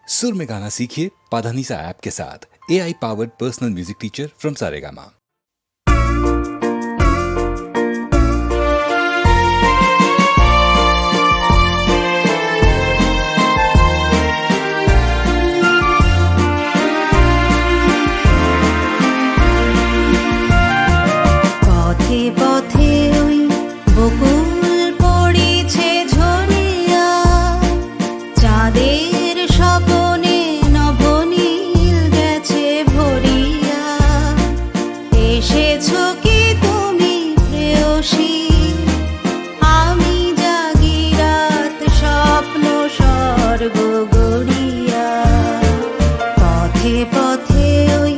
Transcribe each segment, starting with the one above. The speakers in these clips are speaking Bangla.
सुर में गाना सीखिए पाधानीसा ऐप के साथ। AI powered personal music teacher from Saregama. পথে পথে ওই বকুল পড়িছে ঝরিয়া, চাঁদের স্বপনে নবনীল গেছে ভরিয়া। এসেছো কি তুমি প্রেয়সী, আমি জাগি রাত স্বপ্ন স্বর্গ গড়িয়া। পথে পথে ওই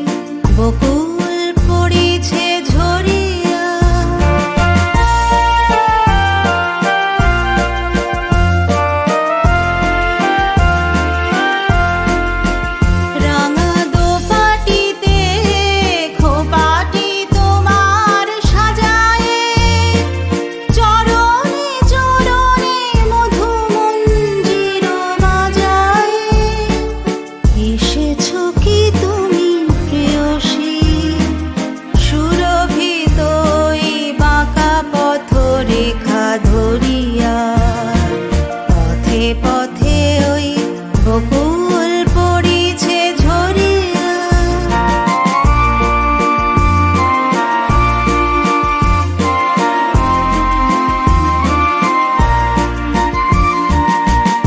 বকুল পড়িছে ঝরিয়া। রাঙা দোপাটিতে খোপাটি তোমার সাজায়ে, চরণে চরণে মধু মঞ্জির বাজায়ে। এসেছো কি তুমি প্রেয়সী, সুরভিত ওই বাঁকা পথ রেখা ধরিয়া। পথে পথে ওই বকুল পড়িছে ঝরিয়া।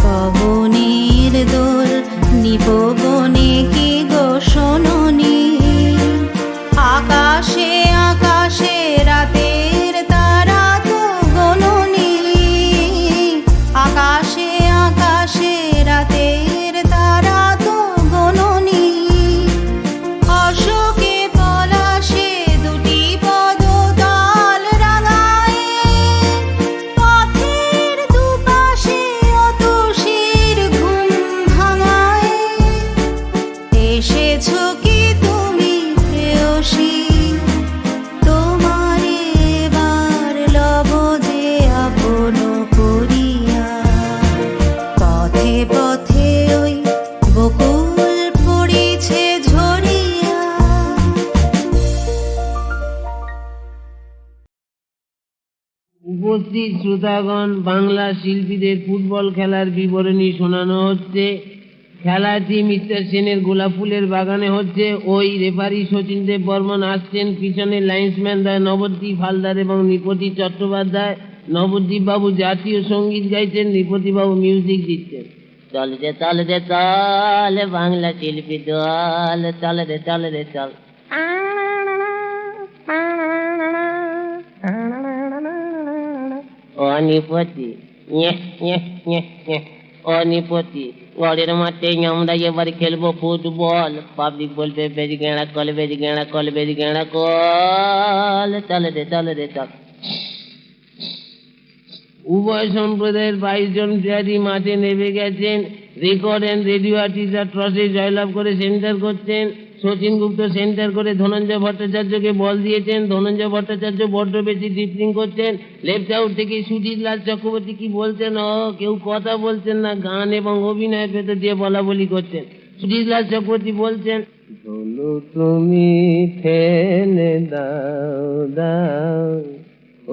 পবনের দোল নিপবনে কি গো শোনোনি, আকাশে আকাশে রাতের তারা তো গোনোনি। আকাশে আকাশে রাতের তারা তো গোনোনি। অশোকে পলাশে দুটি পদতল রাঙায়ে, পথের দুপাশে অতসীর ঘুম ভাঙায়ে। এসেছো কি তুমি প্রেয়সী, তোমার এবার লব যে আপন করিয়া। পথে পথে ওই বকুল পড়িছে ঝরিয়া। উপস্থিত শ্রোতাগণ, বাংলা শিল্পীদের ফুটবল খেলার বিবরণী শোনানো হচ্ছে। খেলাটি মিস্টার সেনের গোলাপ ফুলের বাগানে হচ্ছে। ওই রেফারি শচীন দেব বর্মন আসছেন। পিছনে লাইন্সম্যান নবদ্বীপ হালদার এবং নৃপতি চট্টোপাধ্যায়। নবদ্বীপ বাবু জাতীয় সঙ্গীত গাইছেন, নৃপতি বাবু মিউজিক দিচ্ছেন। চল রে চল রে চল বাংলা শিল্পী দল, চল রে চল রে চল। অনিপতি অনিপতি, ঘরের মাঠে আমরা এবার খেলবো ফুটবল। পাবলিক বলবে বেজ গেঁড়া কল, বেজ গেঁড়া কল, বেজ গেঁড়া কল, চল রে চল রে চল। উভয় সম্প্রদায়ের 22 জন প্লেয়ারই মাঠে নেমে গেছেন। রেকর্ড অ্যান্ড রেডিও আর্টিস্টরা টসে জয়লাভ করে সেন্টার করছেন। শচীন গুপ্ত সেন্টার করে ধনঞ্জয় ভট্টাচার্যকে বল দিয়েছেন। ধনঞ্জয় ভট্টাচার্য বড্ড বেশি ড্রিবলিং করছেন। লেফট আউট থেকে সুজিত লাল চক্রবর্তী কি বলছেন, কেউ কথা বলছেন না, গান এবং অভিনয়ের ভেতর দিয়ে বলা বলি করছেন। সুজিত লাল চক্রবর্তী বলছেন, ধনু তুমি ফেলে দাও দাও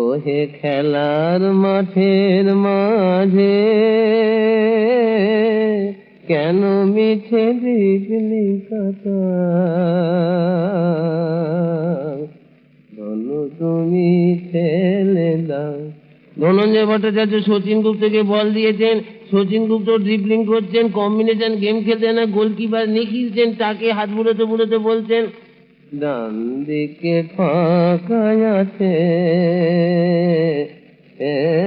ওহে খেলার মাঠের মাঝে, কেন মিছে দিগলি কথা, ধনু তুমি ফেলে দাও। ধনঞ্জয় ভট্টাচার্য শচীন গুপ্তকে বল দিয়েছেন। শচীন গুপ্ত ড্রিবলিং করছেন, কম্বিনেশন গেম খেলছেন না। গোলকিপার নিখিল সেন তাকে হাত বুড়োতে বুড়োতে বলছেন, ডান দিকে ফাঁকা আছে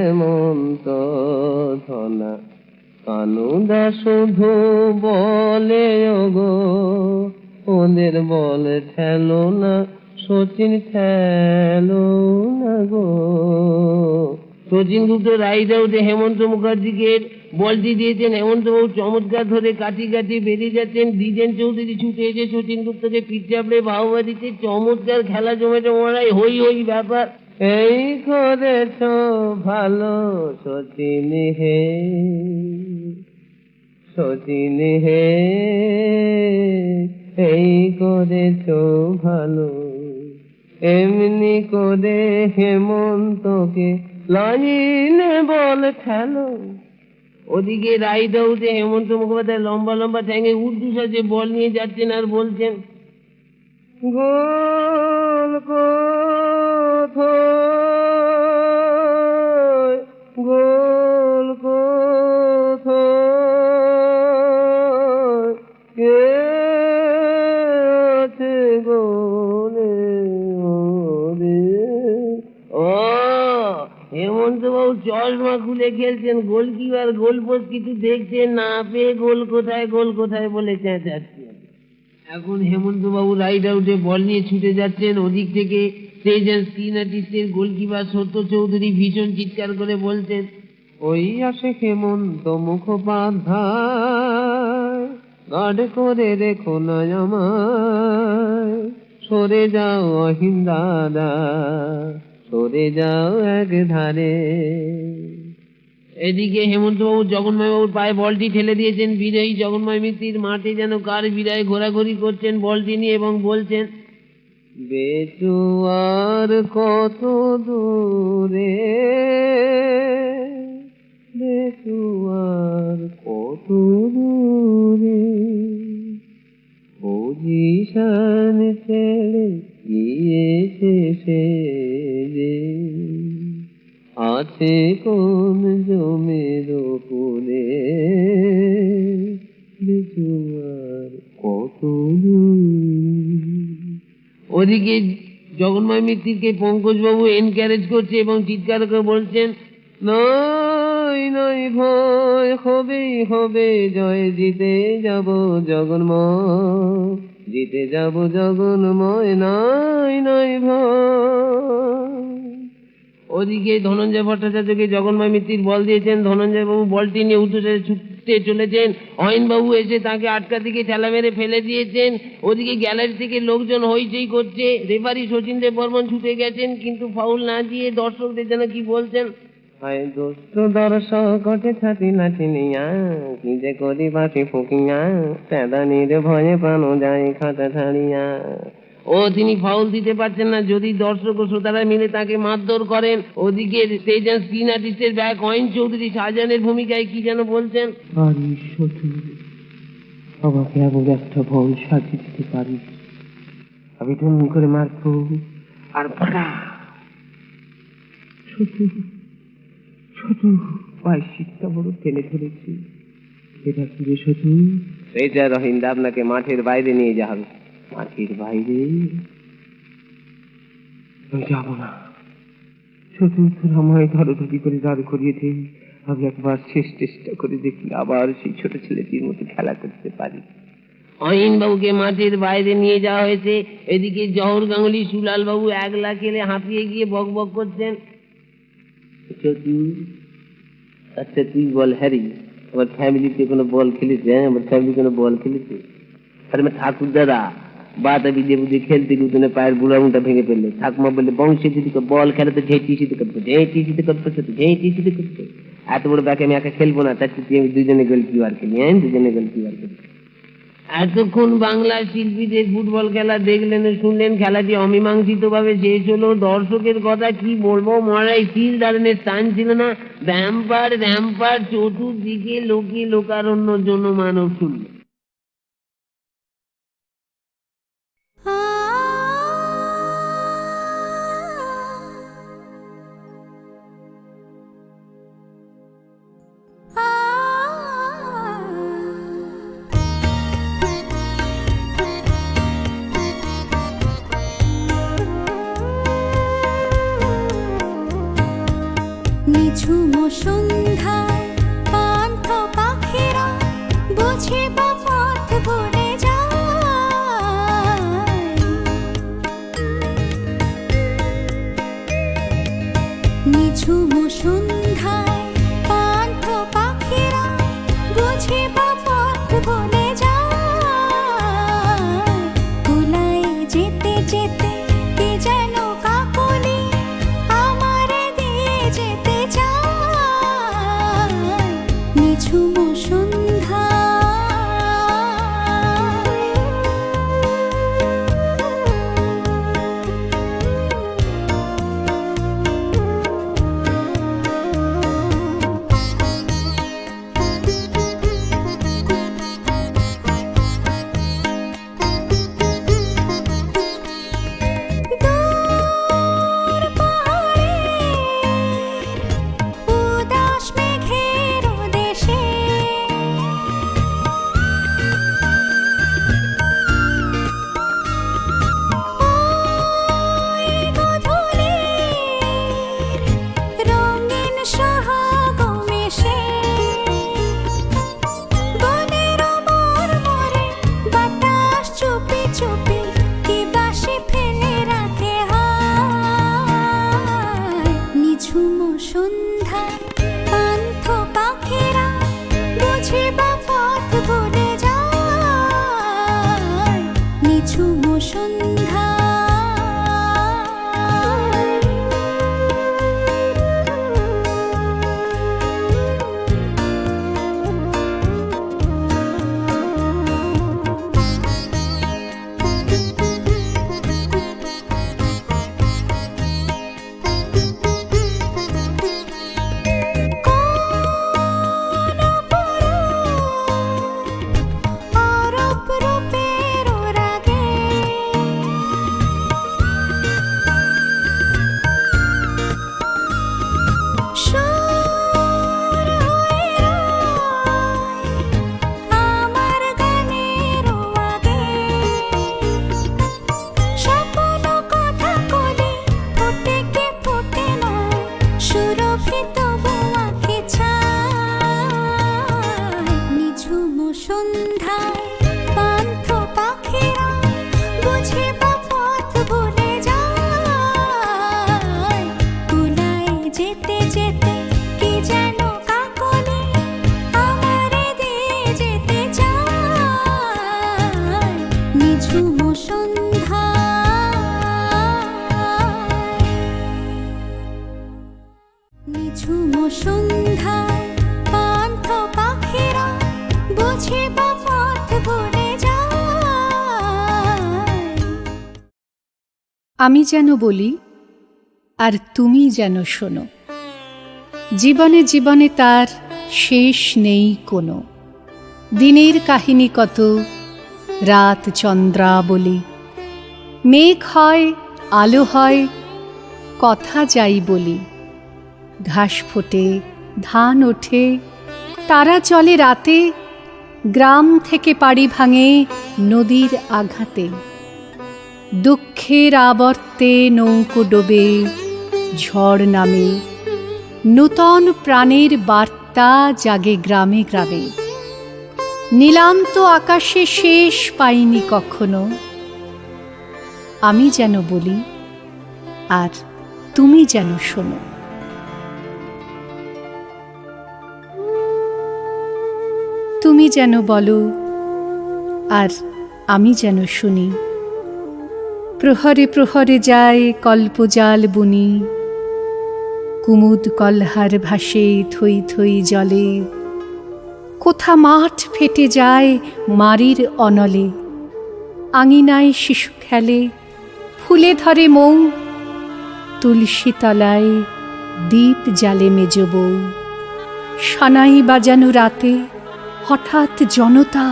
এমন তো ধনা, কানুদা শুধু বলে ওগো ওদের বল ঠেলো না, শচীন ঠেলো না গো। শচীন গুপ্ত রাইট আউটে হেমন্ত মুখার্জিকে বলটি দিয়েছেন। হেমন্তবাবু চমৎকার ধরে কাটি কাটি বেরিয়ে যাচ্ছেন। দ্বিজেন চৌধুরী ছুটে এসে শচীন গুপ্তকে পিঠ চাপড়ে বাহুবা দিতে চমৎকার খেলা জমেছে মনে হই হই ব্যাপার। এই করেছ ভালো শচীন হে, শচীন হে এই করেছ ভালো, এমনি করে হেমন্তকে লাইনে বল ঠেলো। ওদিকে রাইড আউটে হেমন্ত মুখোপাধ্যায় লম্বা লম্বা ঠ্যাঙে উর্দু সাজে বল নিয়ে যাচ্ছেন আর বলছেন, গোল কোথায়, গোল কোথায়, কে আছে গোলে ওরে। ও হেমন্ত বাবু চশমা খুলে খেলছেন, গোলকিপার গোলপোস্ট কিছু দেখছেন না পেয়ে গোল কোথায় বলে চেঁচাচ্ছেন। এখন হেমন্ত বাবু রাইড আউটে বল নিয়ে ছুটে যাচ্ছেন, ওদিক থেকে স্টেজ অ্যান্ড স্ক্রিন আর্টিস্টের গোলকিপার সত্য চৌধুরী ভীষণ চিৎকার করে বলছেন, ওই আসে হেমন্ত মুখোপাধ্যায়, গার্ড করে রেখো না আমায়, সরে যাও অহিম দাদা, সরে যাও এক ধারে। এদিকে হেমন্তবাবু জগন্ময় বাবুর পায়ে বলটি ঠেলে দিয়েছেন, বিজয়ী জগন্ময় মিত্তির মাঠে যেন কার বিদায় ঘোরাঘুরি করছেন বলটি নিয়ে এবং বলছেন, বেচু আর কত দূরে, বেচু আর কত দূরে, পজিশন ছেড়ে গিয়েছে সে যে, আছে কোন জমের ওপরে, বেচুয়ার কত দূর। ওদিকে জগন্ময় মিত্তিরকে পঙ্কজবাবু এনকারেজ করছে এবং চিৎকার করে বলছেন, নয় নয় ভয়, হবেই হবে জয়, জিতে যাব জগন্ময়, জিতে যাব জগন্ময়, নয় নয় ভয়। ওদিকে ধনঞ্জয় ভট্টাচার্যকে জগন্ময় মিত্তির বল দিয়েছেন, ধনঞ্জয় বাবু বলটি নিয়ে উঠে ছুটতে চলেছেন, অয়নবাবু এসে তাকে আটকা থেকে ঠেলা মেরে ফেলে দিয়েছেন। ওদিকে গ্যালারি থেকে লোকজন হইচই করছে, রেফারি শচীন দেব বর্মন ছুটে গেছেন কিন্তু ফাউল না দিয়ে দর্শকদের যেন কি বলছেন, হায় দোস্ত দর্শক ওঠে ছাতি নাচিনিয়া, কি যে করি বাসি ফুকিয়া, প্যাদানির ভয়ে প্রাণ যায় খাতা ছাড়িয়া। ও তিনি ফাউল দিতে পারছেন না, যদি দর্শক ও শ্রোতারা মিলে তাকে মারধর করেন। ওদিকে স্টেজ অ্যান্ড স্ক্রিন আর্টিস্টের ব্যাক অয়ন চৌধুরী শাহজাহানের ভূমিকায় কি যেন বলছেন, পারিস শচীন, আমাকে এমন একটা ভুল সাজিয়ে দিতে পারিস, আমি ধুম করে মারবো আর ফাটা। শুধু শুধু পায়ের শীতটা বড় টেনে ধরেছি, এটা কি রে শচীন? রেজা রহিন্দা আপনাকে মাঠের বাইরে নিয়ে যাওয়া হবে। মাঠের বাইরে আমি যাবো না শচীন, তোর আমায় ধরাধরি করে দাঁড় করিয়ে দে, আমি একবার শেষ চেষ্টা করে দেখি আবার সেই ছোট ছেলেটির মতো খেলা করতে পারি। অহিন বাবুকে মাঠের বাইরে নিয়ে যাওয়া হয়েছে। এদিকে জহর গাঙ্গুলি সুলাল বাবু একলা খেলে হাঁপিয়ে গিয়ে বক বক করছেন, আচ্ছা তুই বল হ্যারি, আমার ফ্যামিলিতে কোনো বল খেলেছে? আমার ফ্যামিলি কোনো বল খেলেছে? আরে ঠাকুর দাদা বাতা বিজে বুঝে খেলতে গিয়ে পায়ের বুড়া মুটা ভেঙে ফেললে, ঠাকুমা বললে বংশে যদি বল খেলে তো ঝেঁটিসিতে করবো, ঝেঁটিসিতে করবো, ঝেঁটিসিতে করবো। এত বড় ব্যাকে আমি একা খেলবো না, তার চেয়ে আমি দুজনে গোলকিপার খেলি, হ্যাঁ দুজনে গোলকিপার খেলি। এতক্ষণ বাংলার শিল্পীদের ফুটবল খেলা দেখলেন ও শুনলেন, খেলাটি অমীমাংসিত ভাবে শেষ হলো। দর্শকের কথা কি বলবো, মরাই তিল দাঁড়ানোর স্থান ছিল না, র্যাম্পার চতুর্দিকে লোকে লোকারণ্য জনমানব শুনল। নিঝুম সন্ধ্যায় পান্থ পাখিরা বুঝে বা পথ ভুলে যায়, নিঝুম সন্ধ্যায় পান্থ পাখিরা বুঝে বা পথ ভুলে যায়, কুলাই যেতে যেতে কে যেন কাকলি আমারে দিয়ে যেতে চায়, নিঝুম সন্ধ্যা বুঝি বা পথ ভুলে যায় কুলায় যেতে যেতে কি যেন কাকলি আমারে দিয়ে যেতে চায় নিঝুম সন্ধ্যায় পান্থ পাখিরা বুঝি বা পথ ভুলে যায়। আমি যেন বলি আর তুমি যেন শোনো, জীবনে জীবনে তার শেষ নেই কোনো। দিনের কাহিনী কত, রাত চন্দ্রাবলী, মেঘ হয় আলো হয়, কথা যাই বলি। ঘাস ফোটে, ধান ওঠে, তারা চলে রাতে, গ্রাম থেকে পাড়ি ভাঙে নদীর আঘাতে। দুঃখের আবর্তে নৌকো ডোবে, ঝড় নামে, নূতন প্রাণের বার্তা জাগে গ্রামে গ্রামে। নীলান্ত আকাশে শেষ পাইনি কখনো। আমি যেন বলি আর তুমি যেন শোনো। তুমি যেন বলো আর আমি যেন শুনি। প্রহরে প্রহরে যায় কল্পজাল বুনি, কুমুদ কলহার ভাসে থই থই জলে। কোথা মাঠ ফেটে যায় মারির অনলে, আঙিনায় শিশু খেলে, ফুলে ধরে মৌ, তুলসী তলায় দীপ জ্বালে মেজ বউ। সানাই বাজানো রাতে হঠাৎ জনতা,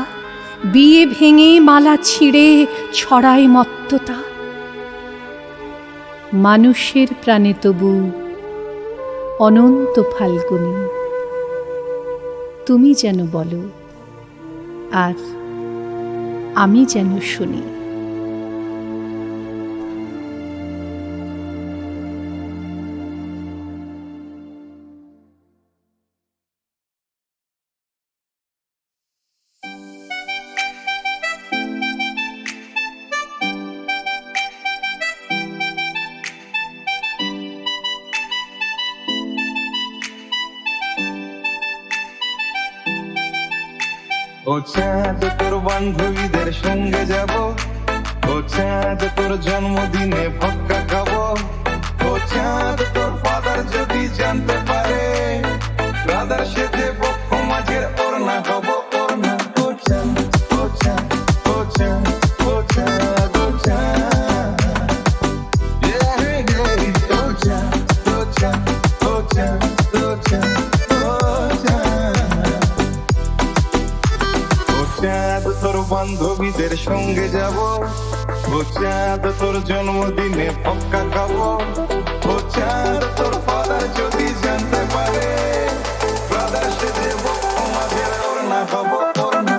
বিয়ে ভেঙে মালা ছিঁড়ে ছড়ায় মত্ততা। মানুষের প্রাণে তবু অনন্ত ফাল্গুনী। তুমি যেন বলো আর আমি যেন শুনি। ও চাঁদ তোর বান্ধবীদের সঙ্গে যাব, ও চাঁদ তোর জন্মদিনে ভক্কা খাবো। ও চাঁদ তোর ফাদার যদি জানতে পারে, ব্রাদার সাথে বক্ষ মাঝের ওড়না হবো ওড়না। ও চাঁদ ও চাঁদ ও চাঁদ ও চাঁদ ও চাঁদ, ও চাঁদ ও চাঁদ ও চাঁদ ও চাঁদ। চাঁদ তোর বান্ধবীদের সঙ্গে যাব, ও চাঁদ তোর জন্মদিনে পক্কা খাবো। ও চাঁদ তোর ফাদার যদি জানতে পারে, ব্রাদার সাথে বক্ষ মাঝের ওড়না হবো ওড়না।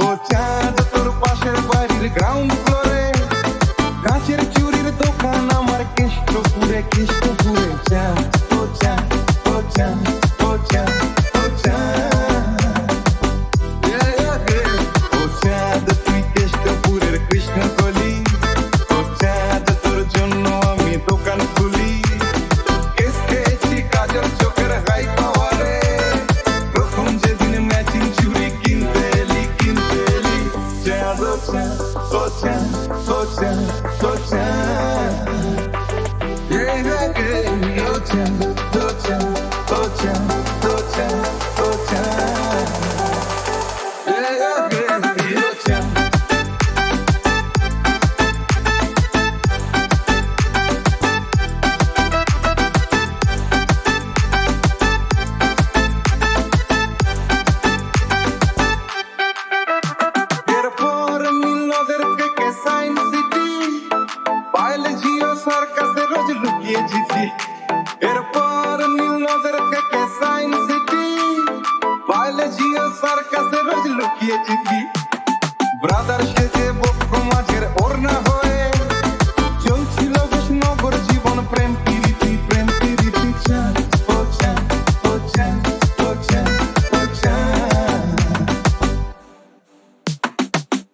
ও চাঁদ তোর পাশের বাড়ির গ্রাউন্ড ফ্লোরে, কাঁচের চুরির দোকান আমার কেষ্টপুরে কেষ্টপুরে। চাঁদ ও চাঁদ ও চাঁদ ও চাঁদ ও চাঁদ, ও চাঁদ তুই কেষ্টপুরের কৃষ্ণকলি। ও চাঁদ তোর জন্য আমি দোকান খুলি, কেস খেয়েছি কাজল চোখের হাই পাওয়ারে। প্রথম যেদিন ম্যাচিং চুড়ি কিনতে এলি কিনতে এলি। চাঁদ ও চাঁদ ও চাঁদ ও চাঁদ ও চাঁদ, ও চাঁদ ও চাঁদ ও চাঁদ ও চাঁদ ও চাঁদ, ও চাঁদ। এরপর মিলনদের থেকে সায়েন্স সিটি, লুকিয়ে জিতি এরপর নীল নদের থেকে সায়েন্স সিটি বায়োলজিও সার্কাসে রোজ লুকিয়ে জিতি ব্রাদার সেজে বক্ষ মাঝের ওড়না হয়ে চলছিল বিষ্ণুনগর জীবন প্রেম প্রীতি চান ও চান ও চান ও চান ও চান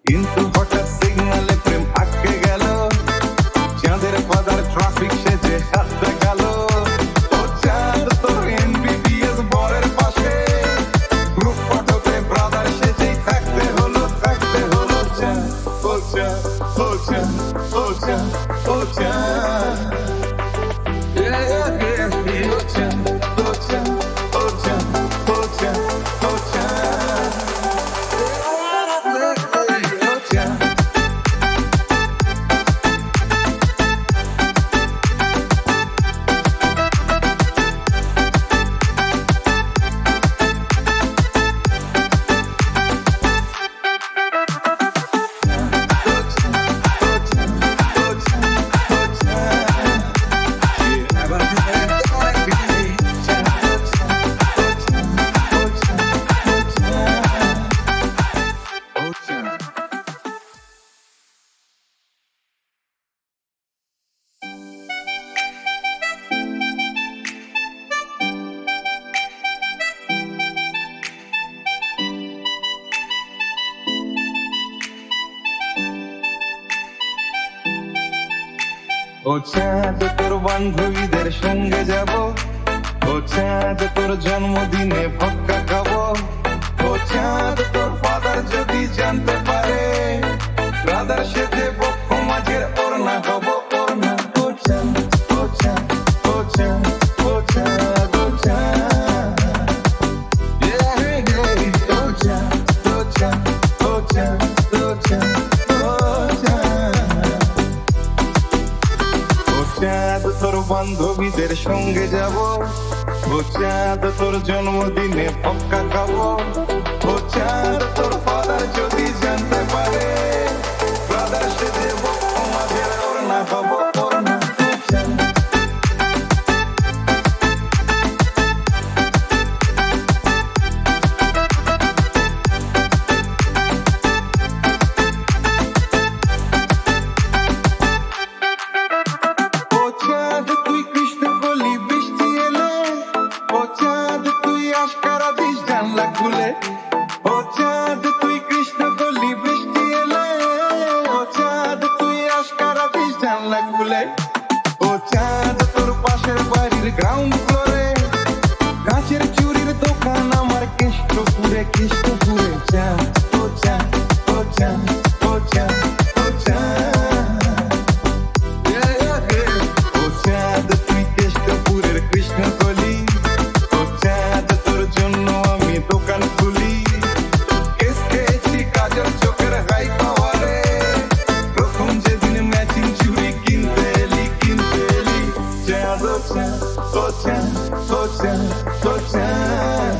কিন্তু হঠাৎ সিগনালে প্রেম আটকে গেল চাঁদের পাদার ট্রাফিক সেজে হাত দেখালো ও চাঁদ তোর এমবিবিএস বরের পাশে গ্রুপ ফটোতে ব্রাদার সেজেই থাকতে হলো চাঁদ ও চাঁদ ও চাঁদ ও চাঁদ ও চাঁদ ও চাঁদ ও চাঁদ ও চাঁদ ও চাঁদ ও চাঁদ ও চাঁদ ও চাঁদ তোর বান্ধবীদের সঙ্গে যাব ও চাঁদ তোর জন্মদিনে ভক্কা খাবো ও চাঁদ তোর ফাদার যদি জানতে পারে ব্রাদার সাথে বক্ষ মাঝের ওড়না হব ওড়না ও চাঁদ ও চাঁদ ও চাঁদ ও চাঁদ ও চাঁদ ও চাঁদ ও চাঁদ ও চাঁদ ও চাঁদ চাঁদ তোর বান্ধবীদের সঙ্গে যাব ও চাঁদ তোর জন্মদিনে পক্কা খাবো ও চাঁদ তোর ফাদার যদি জানতে পারে ব্রাদার সাথে বক্ষ মাঝের ওড়না হবো ওড়না ও চাঁদ ও চাঁদ তুই কৃষ্ণ বলি বৃষ্টি এলে ও চাঁদ তুই আশকারা দিস জানলা খুলে ও চাঁদ তুই কৃষ্ণ বলি বৃষ্টি এলে ও চাঁদ তুই আশকারা দিস জানলা খুলে ও চাঁদ তোর পাশের বাড়ির গ্রাউন্ড ফ্লোরে গাছের চুরির দোকান আমার কৃষ্ণপুরে চাঁদ ও চাঁদ ও চাঁদ ও চাঁদ ও চাঁদ ও চাঁদ তুই কেষ্টপুরের কৃষ্ণকলি ও চাঁদ তোর জন্য আমি দোকান খুলি কেস খেয়েছি কাজল চোখের হাই পাওয়ারে প্রথম যেদিন ম্যাচিং চুড়ি কিনতে এলি চাঁদ ও চাঁদ ও চাঁদ ও চাঁদ ও চাঁদ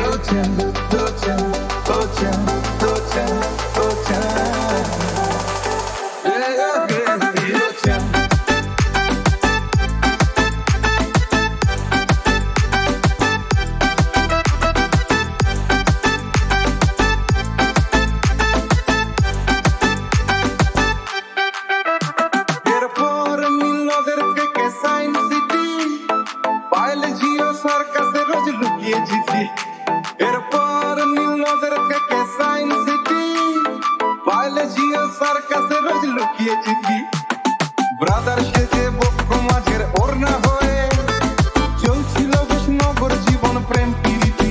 ও চাঁদ ও চাঁদ ও চাঁদ ও চাঁদ ও চাঁদ এরপর নীল নদের থেকে সায়েন্স সিটি বায়োলজিও সার্কাসে রোজ লুকিয়ে জিতি এরপর নীল নদের থেকে সায়েন্স সিটি বায়োলজিও সার্কাসে রোজ লুকিয়ে জিতি ব্রাদার সেজে বক্ষ মাঝের ওড়না হয়ে চলছিল বিষ্ণুনগর জীবন প্রেম প্রীতি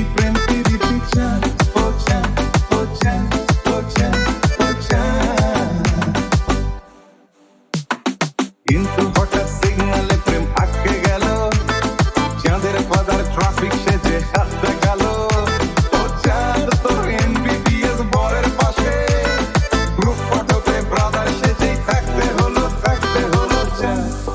চান ও চান ও চান ও চান ও চান কিন্তু হঠাৎ সিগনালে প্রেম আটকে গেল চাঁদের পাদার ট্রাফিক সেজে হাত দেখালো ও চাঁদ তোর এমবিবিএস বরের পাশে গ্রুপ ফটোতে ব্রাদার সেজেই থাকতে হলো চাঁদ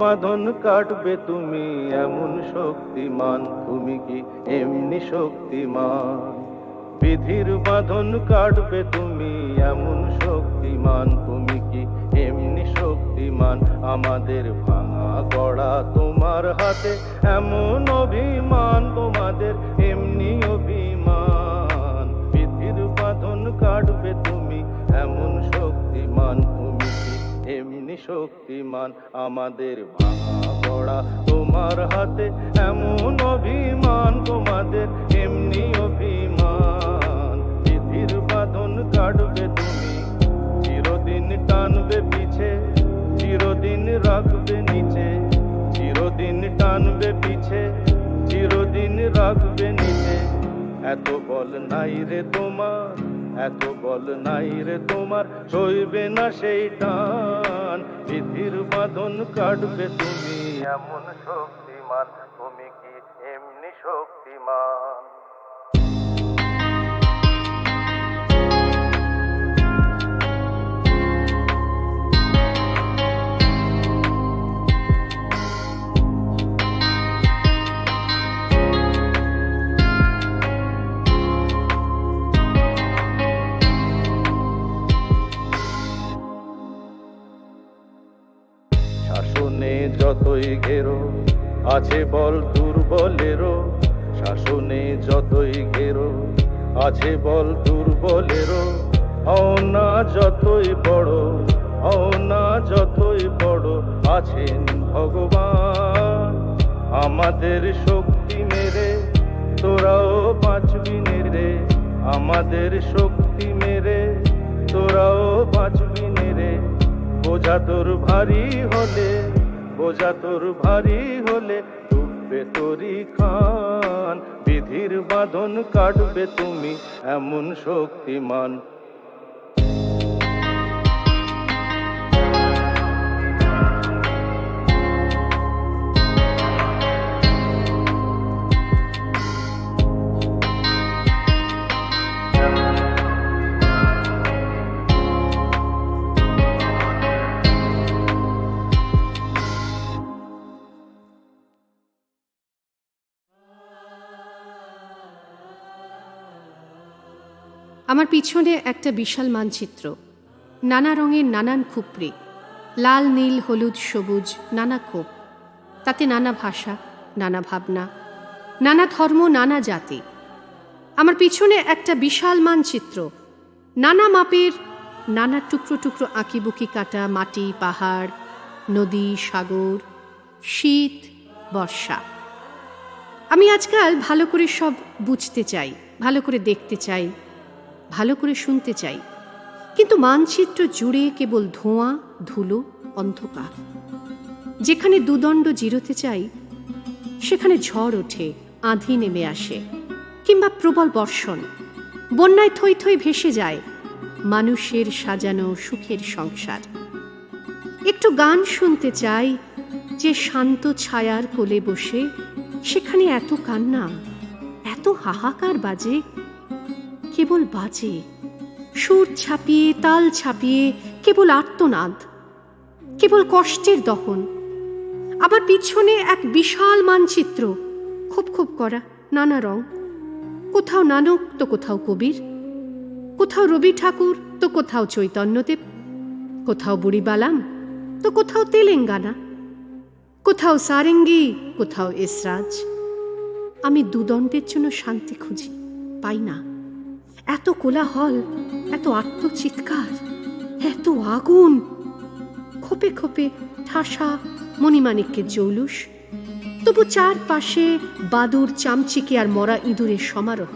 বাঁধন কাটবে তুমি এমন শক্তিমান, তুমি কি এমনি শক্তিমান? বিধির বাঁধন কাটবে তুমি এমন শক্তিমান, তুমি কি এমনি শক্তিমান? আমাদের ভাঙা গড়া তোমার হাতে এমন অভিমান, তোমাদের এমনি অভিমান। বিধির বাঁধন কাটবে তুমি এমন শক্তিমান, তুমি কি এমনি শক্তিমান? আমাদের ভাঙা গড়া তোমার হাতে এমন অভিমান, তোমাদের এমনি অভিমান। বিধির বাঁধন কাটবে তুমি চিরদিন টানবে পিছে, চিরদিন রাখবে নিচে, চিরদিন টানবে পিছে, চিরদিন রাখবে নিচে। এত বল নাই রে তোমার, এত বল নাই রে তোমার, সইবে না সেই টান। বিধির বাঁধন কাটবে তুমি এমন শক্তিমান, তুমি কি এমনি শক্তিমান? শাসনে যতই ঘেরো আছে বল দুর্বলেরও, শাসনে যতই ঘেরো আছে বল দুর্বলেরও। হও না যতই বড়, হও না যতই বড়, আছেন ভগবান। আমাদের শক্তি মেরে তোরাও বাঁচবি রে, আমাদের শক্তি মেরে তোরাও বাঁচবি রে। বোঝা তোর ভারী হলে, বোঝা তোর ভারী হলে ডুববে তোরই খান। বিধির বাঁধন কাটবে তুমি এমন শক্তিমান। আমার পিছনে একটা বিশাল মানচিত্র, নানা রঙের নানান খুপড়ি, লাল নীল হলুদ সবুজ নানা খোপ, তাতে নানা ভাষা, নানা ভাবনা, নানা ধর্ম, নানা জাতি। আমার পিছনে একটা বিশাল মানচিত্র, নানা মাপের, নানা টুকরো টুকরো আঁকিবুকি কাটা মাটি, পাহাড়, নদী, সাগর, শীত, বর্ষা। আমি আজকাল ভালো করে সব বুঝতে চাই, ভালো করে দেখতে চাই, ভালো করে শুনতে চাই, কিন্তু মানচিত্র জুড়ে কেবল ধোঁয়া, ধুলো, অন্ধকার। যেখানে দুদণ্ড জিরোতে চাই সেখানে ঝড় ওঠে, আঁধি নেমে আসে, কিংবা প্রবল বর্ষণ। বন্যায় থই থই ভেসে যায় মানুষের সাজানো সুখের সংসার। একটু গান শুনতে চাই, যে শান্ত ছায়ার কোলে বসে সেখানে এত কান্না, এত হাহাকার বাজে, কেবল বাজে, সুর ছাপিয়ে, তাল ছাপিয়ে, কেবল আর্তনাদ, কেবল কষ্টের দহন। আবার পিছনে এক বিশাল মানচিত্র, খোপ খোপ করা, নানা রং, কোথাও নানক তো কোথাও কবির, কোথাও রবি ঠাকুর তো কোথাও চৈতন্যদেব, কোথাও বুড়িবালাম তো কোথাও তেলেঙ্গানা, কোথাও সারেঙ্গি, কোথাও এসরাজ। আমি দুদণ্ডের জন্য শান্তি খুঁজি, পাই না। এত কোলাহল, এত আত্মচিৎকার, এত আগুন, খোপে খোপে ঠাসা মণিমাণিক্যের জৌলুস, তবু চারপাশে বাদুর, চামচিকে আর মরা ইঁদুরের সমারোহ।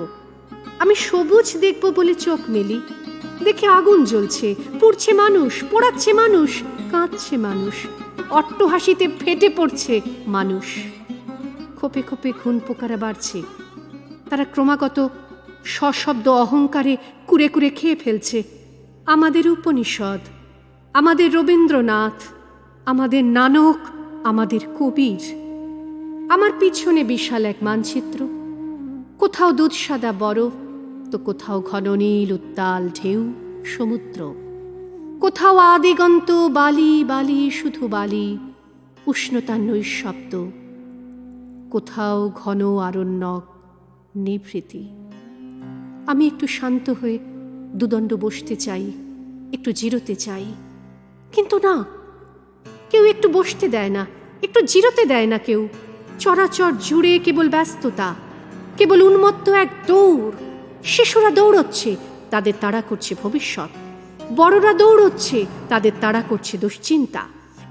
আমি সবুজ দেখব বলে চোখ মেলি, দেখে আগুন জ্বলছে, পুড়ছে মানুষ, পোড়াচ্ছে মানুষ, কাঁদছে মানুষ, অট্টহাসিতে ফেটে পড়ছে মানুষ। খোপে খোপে খুন পোকারা বাড়ছে, তারা ক্রমাগত সশব্দ অহংকারে কুরে কুরে খেয়ে ফেলছে আমাদের উপনিষদ, আমাদের রবীন্দ্রনাথ, আমাদের নানক, আমাদের কবির। আমার পিছনে বিশাল এক মানচিত্র, কোথাও দুধসাদা বরফ তো কোথাও ঘন নীল উত্তাল ঢেউ সমুদ্র, কোথাও আদিগন্ত বালি বালি, শুধু বালি, উষ্ণতা নৈঃশব্দ, কোথাও ঘন আরণ্যক, নিভৃতি। আমি একটু শান্ত হয়ে দুদণ্ড বসতে চাই, একটু জিরোতে চাই, কিন্তু না, কেউ একটু বসতে দেয় না, একটু জিরোতে দেয় না কেউ। চরাচর জুড়ে কেবল ব্যস্ততা, কেবল উন্মত্ত এক দৌড়। শিশুরা দৌড়চ্ছে, তাদের তাড়া করছে ভবিষ্যৎ। বড়রা দৌড়চ্ছে, তাদের তাড়া করছে দুশ্চিন্তা।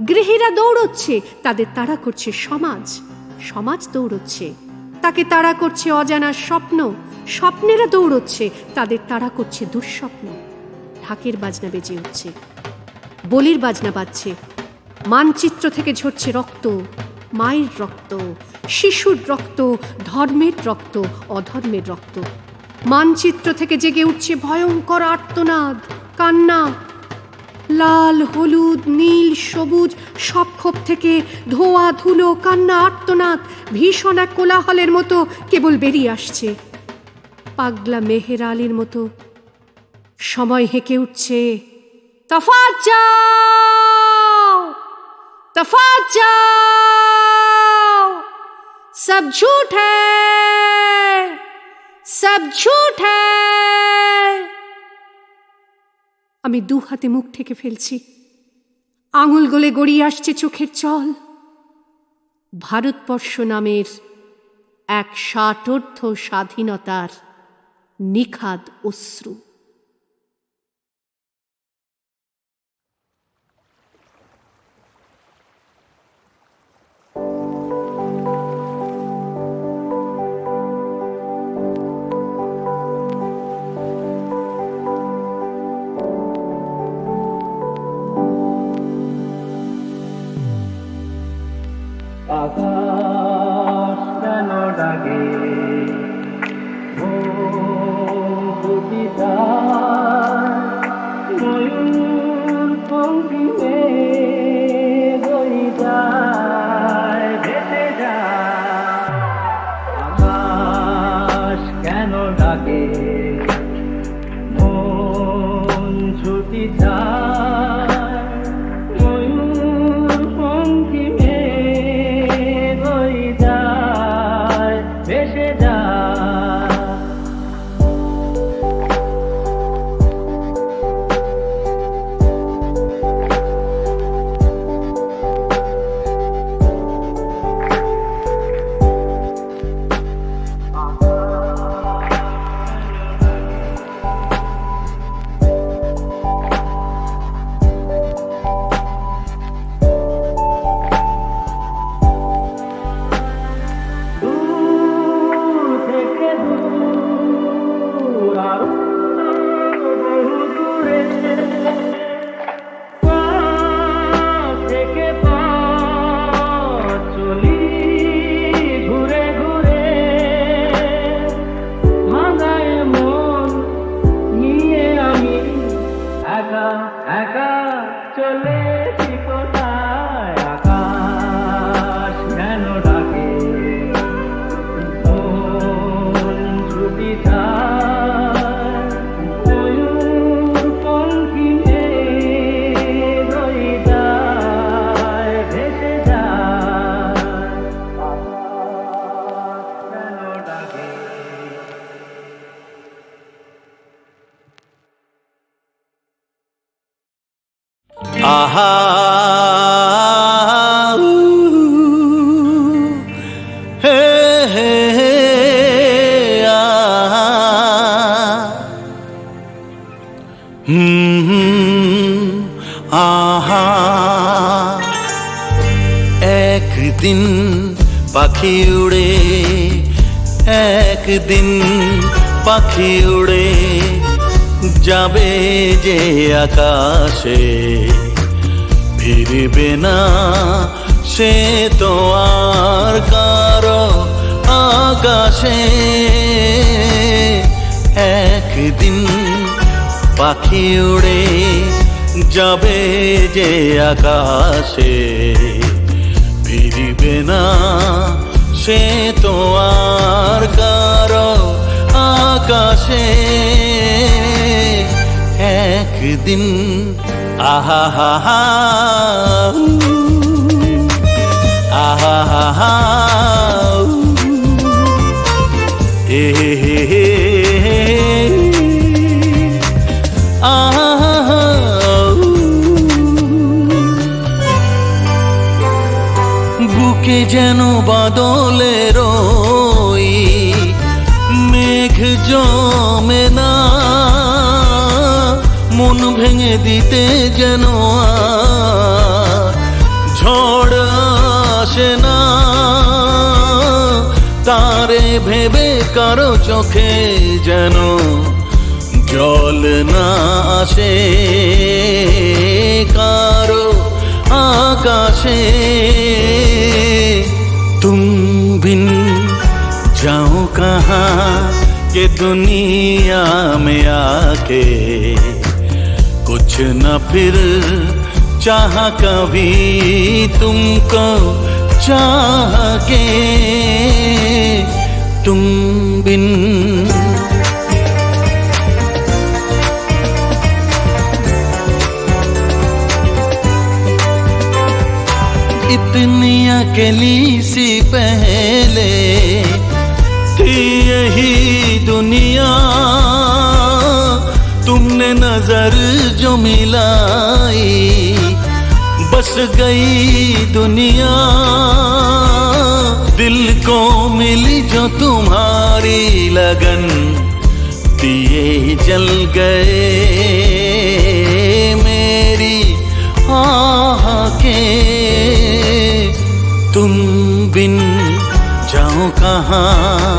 গৃহীরা দৌড়চ্ছে, তাদের তাড়া করছে সমাজ। সমাজ দৌড়চ্ছে, তাকে তাড়া করছে অজানা স্বপ্ন। স্বপ্নেরা দৌড়চ্ছে, তাদের তাড়া করছে দুঃস্বপ্ন। ঢাকের বাজনা বেজে উঠছে, বলির বাজনা বাজছে। মানচিত্র থেকে ঝরছে রক্ত, মায়ের রক্ত, শিশুর রক্ত, ধর্মের রক্ত, অধর্মের রক্ত। মানচিত্র থেকে জেগে উঠছে ভয়ঙ্কর আর্তনাদ, কান্না। লাল, হলুদ, নীল, সবুজ সব ক্ষোভ থেকে ধোঁয়া, ধুলো, কান্না, আর্তনাদ ভীষণ এক কোলাহলের মতো কেবল বেরিয়ে আসছে। পাগলা মেহের আলীর মতো সময় হেঁকে উঠছে, তফাৎ যাও, তফাৎ যাও, সব ঝুঠ হ্যায়, সব ঝুঠ হ্যায়। আমি দু হাতে মুখ ঢেকে ফেলছি, আঙুল গলে গড়িয়ে আসছে চোখের জল। ভারতবর্ষ নামের এক ষাটোর্ধ্ব স্বাধীনতার নিখাদ অশ্রু। আকাশ কেন ডাকে ময়ূর পঙ্কিমে বই যায়, ভেসে যায়। আকাশ কেন ডাকে মন ছুটি যায়, ময়ূর পঙ্কিমে বই যায়, ভেসে যায়। আহা হে হে হে আহা আহা একদিন পাখি উড়ে, একদিন পাখি উড়ে যাবে যে আকাশে, ফিরবে না সে তো আর কারো আকাশে। একদিন পাখি উড়ে যাবে যে আকাশে, ফিরবে না সে তো আর কারো আকাশে। একদিন আহা হা হা আহা হা হা এ হে হে আহা বুকে যেন বাদলের ওই মেঘ জমে না, মন ভেঙে দিতে যেন আর ঝড় আসে না। তারে ভেবে কারো চোখে যেন জল না আসে, কারো आकाशे तुम बिन जाओ कहाँ के दुनिया में आके कुछ न फिर चाह कभी तुमको चाह के तुम बिन इतनी अकेली सी पहले थी यही दुनिया, तुमने नजर जो मिलाई बस गई दुनिया। दिल को मिली जो तुम्हारी लगन, दिए जल गए मेरी आह के। तुम बिन जाओ कहाँ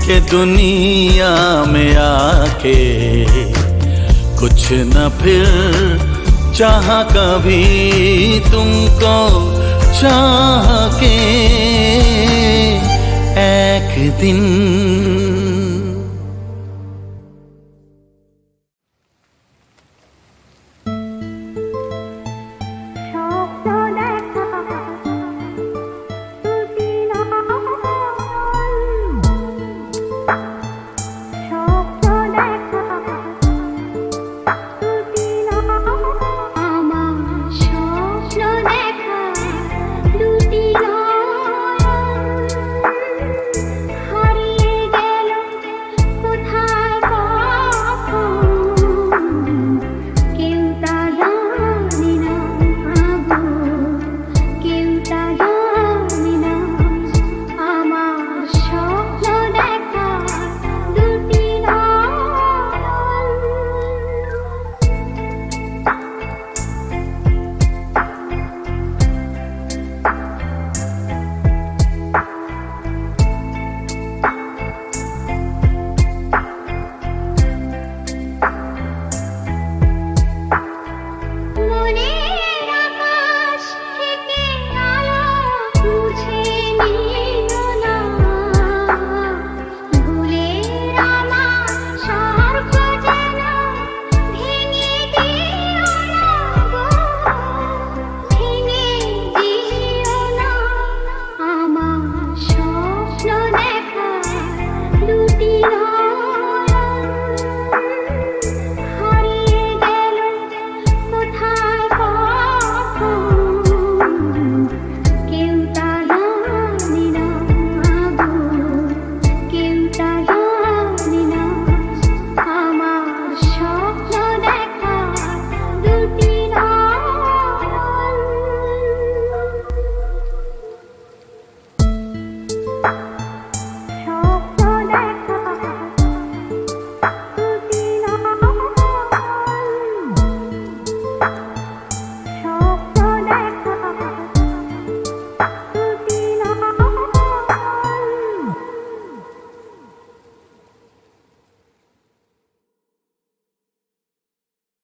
के दुनिया में आके कुछ न फिर चाह कभी तुमको चाह के एक दिन